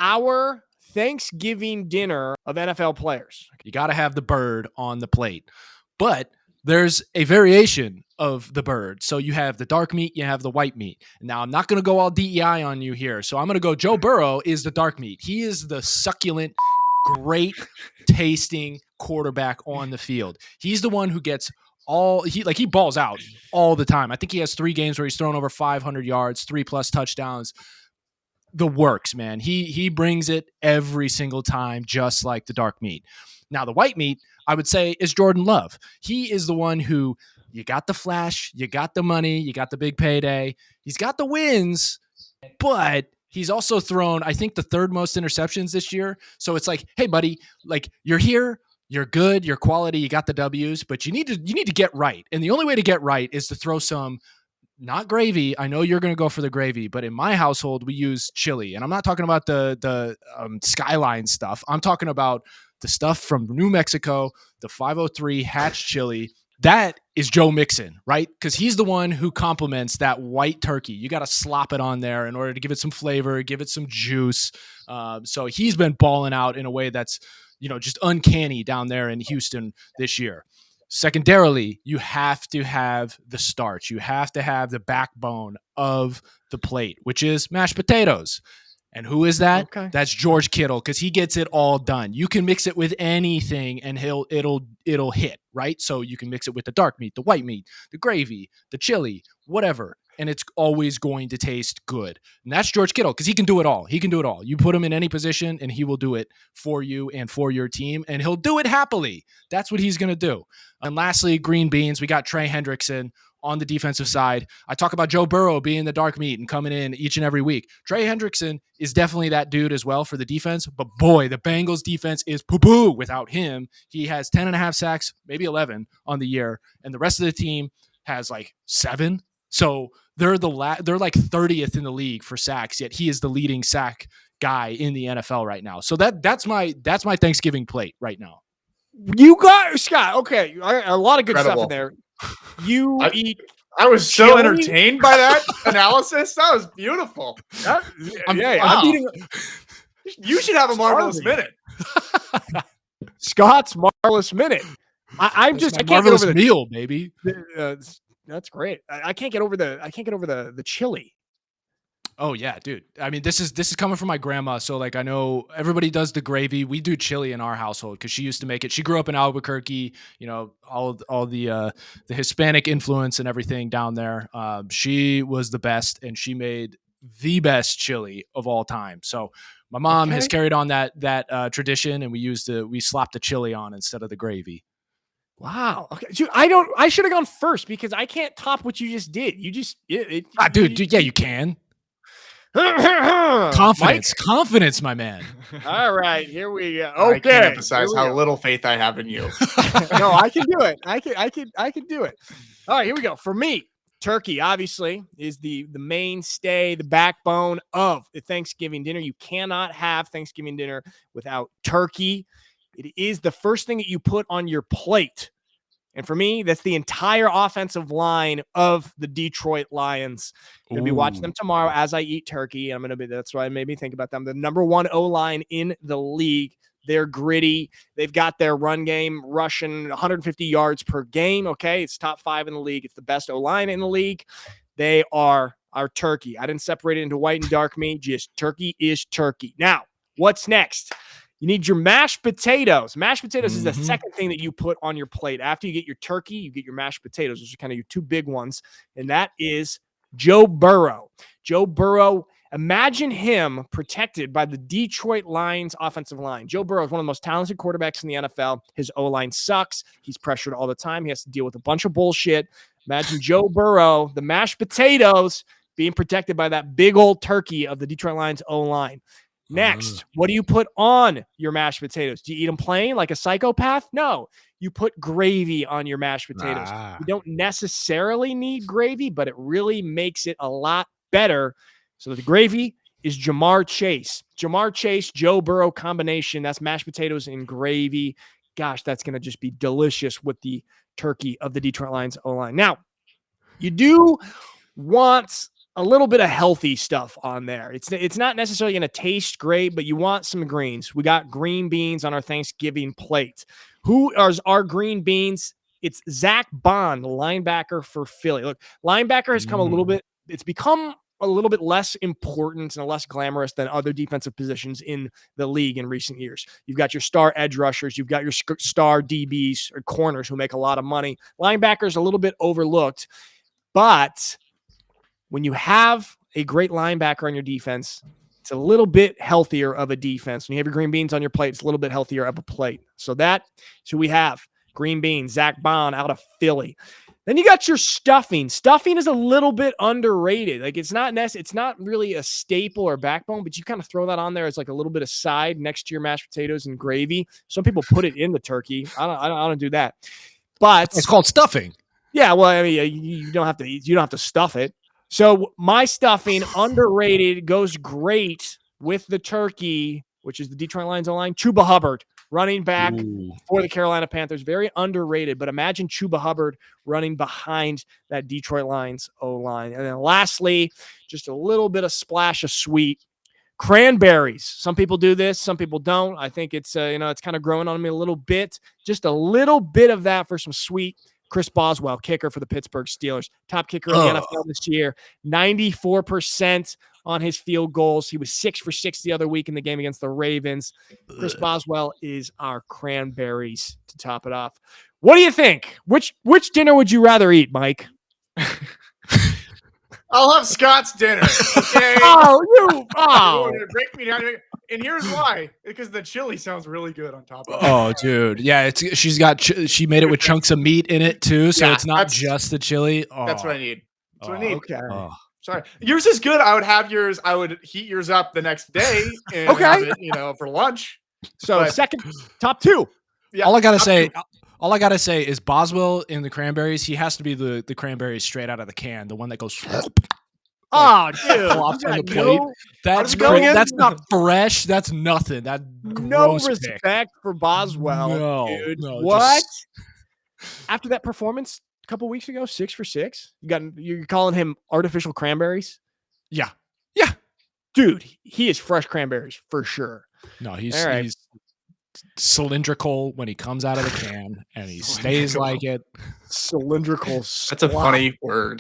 our Thanksgiving dinner of NFL players. You got to have the bird on the plate. But there's a variation of the bird. So you have the dark meat, you have the white meat. Now, I'm not going to go all DEI on you here. So I'm going to go Joe Burrow is the dark meat. He is the succulent, great tasting quarterback on the field. He's the one who gets he balls out all the time. I think he has 3 games where he's thrown over 500 yards, 3+ touchdowns. The works, man. He brings it every single time, just like the dark meat. Now, the white meat, I would say, is Jordan Love. He is the one who you got the flash, you got the money, you got the big payday. He's got the wins, but he's also thrown, I think, the 3rd most interceptions this year. So it's like, hey, buddy, like you're here, you're good, you're quality, you got the W's, but you need to get right. And the only way to get right is to throw some. Not gravy. I know you're going to go for the gravy, but in my household, we use chili. And I'm not talking about the Skyline stuff. I'm talking about the stuff from New Mexico, the 503 Hatch chili. That is Joe Mixon, right? Because he's the one who complements that white turkey. You got to slop it on there in order to give it some flavor, give it some juice. So he's been balling out in a way that's, just uncanny down there in Houston this year. Secondarily, you have to have the starch. You have to have the backbone of the plate, which is mashed potatoes. And who is that? Okay. That's George Kittle, because he gets it all done. You can mix it with anything and it'll hit, right? So you can mix it with the dark meat, the white meat, the gravy, the chili, whatever. And it's always going to taste good. And that's George Kittle, because he can do it all. He can do it all. You put him in any position and he will do it for you and for your team. And he'll do it happily. That's what he's going to do. And lastly, green beans. We got Trey Hendrickson on the defensive side. I talk about Joe Burrow being the dark meat and coming in each and every week. Trey Hendrickson is definitely that dude as well for the defense. But boy, the Bengals defense is poo-poo without him. He has 10.5 sacks, maybe 11 on the year. And the rest of the team has like 7. So they're like 30th in the league for sacks, yet he is the leading sack guy in the NFL right now. So that's my Thanksgiving plate right now. You got Scott. Okay, a lot of good stuff in there. I was so entertained by that analysis. That was beautiful. I'm eating. You should have a marvelous minute. Scott's marvelous minute. I can't get over the meal, baby. That's great. I can't get over the chili. Oh yeah, dude. I mean, this is coming from my grandma. So like, I know everybody does the gravy. We do chili in our household because she used to make it. She grew up in Albuquerque. All the Hispanic influence and everything down there. She was the best, and she made the best chili of all time. So my mom has carried on that tradition, and we slap the chili on instead of the gravy. Wow. Okay. Dude, I should have gone first because I can't top what you just did. You just, dude. Yeah, you can. Confidence, my man. All right, here we go. Okay. I can't emphasize how little faith I have in you. No, I can do it. I can do it. All right, here we go. For me, turkey obviously is the mainstay, the backbone of the Thanksgiving dinner. You cannot have Thanksgiving dinner without turkey. It is the first thing that you put on your plate. And for me, that's the entire offensive line of the Detroit Lions. I'm going to be watching them tomorrow as I eat turkey. That's why it made me think about them. The number 1 O-line in the league. They're gritty. They've got their run game rushing 150 yards per game. Okay. It's top 5 in the league. It's the best O-line in the league. They are our turkey. I didn't separate it into white and dark meat. Just turkey is turkey. Now, what's next? You need your mashed potatoes. Mashed potatoes is the second thing that you put on your plate. After you get your turkey, you get your mashed potatoes. Those are kind of your 2 big ones. And that is Joe Burrow. Joe Burrow, imagine him protected by the Detroit Lions offensive line. Joe Burrow is one of the most talented quarterbacks in the NFL. His O-line sucks. He's pressured all the time. He has to deal with a bunch of bullshit. Imagine Joe Burrow, the mashed potatoes, being protected by that big old turkey of the Detroit Lions O-line. Next, what do you put on your mashed potatoes? Do you eat them plain like a psychopath? No, you put gravy on your mashed potatoes. You don't necessarily need gravy, but it really makes it a lot better. So the gravy is Jamar Chase. Jamar Chase, Joe Burrow combination. That's mashed potatoes and gravy. Gosh, that's going to just be delicious with the turkey of the Detroit Lions O-line. Now, you do want a little bit of healthy stuff on there. It's not necessarily going to taste great, but you want some greens. We got green beans on our Thanksgiving plate. Who are our green beans? It's Zach Bond, the linebacker for Philly. Look, linebacker has come a little bit. It's become a little bit less important and less glamorous than other defensive positions in the league in recent years. You've got your star edge rushers. You've got your star DBs or corners who make a lot of money. Linebackers a little bit overlooked, but when you have a great linebacker on your defense, it's a little bit healthier of a defense. When you have your green beans on your plate, it's a little bit healthier of a plate. So that's who we have. Green beans, Zach Bond out of Philly. Then you got your stuffing. Stuffing is a little bit underrated. Like it's not really a staple or backbone, but you kind of throw that on there as like a little bit of side next to your mashed potatoes and gravy. Some people put it in the turkey. I don't do that. But it's called stuffing. Yeah, well, I mean, you don't have to stuff it. So my stuffing, underrated, goes great with the turkey, which is the Detroit Lions O-line. Chuba Hubbard, running back for the Carolina Panthers. Very underrated, but imagine Chuba Hubbard running behind that Detroit Lions O-line. And then lastly, just a little bit of splash of sweet. Cranberries. Some people do this, some people don't. I think it's it's kind of growing on me a little bit. Just a little bit of that for some sweet. Chris Boswell, kicker for the Pittsburgh Steelers, top kicker in the NFL this year, 94% on his field goals. He was 6 for 6 the other week in the game against the Ravens. Chris Boswell is our cranberries to top it off. What do you think? Which dinner would you rather eat, Mike? I'll have Scott's dinner. Okay. Break me down. And here's why: because the chili sounds really good on top of it. Oh, dude, yeah, she made it with chunks of meat in it too, so it's not just the chili. Oh. That's what I need. That's what I need. Okay. Oh. Sorry, yours is good. I would have yours. I would heat yours up the next day and have it, for lunch. So second, top two. Yeah. All I gotta say is Boswell in the cranberries. He has to be the cranberries straight out of the can, the one that goes. Oh, dude! On the plate. That's not fresh. That's nothing. That no respect for Boswell, dude. No, what? After that performance a couple weeks ago, 6 for 6. You're calling him artificial cranberries? Yeah, dude. He is fresh cranberries for sure. No, he's cylindrical when he comes out of the can, and he stays like it. Cylindrical. That's a funny word.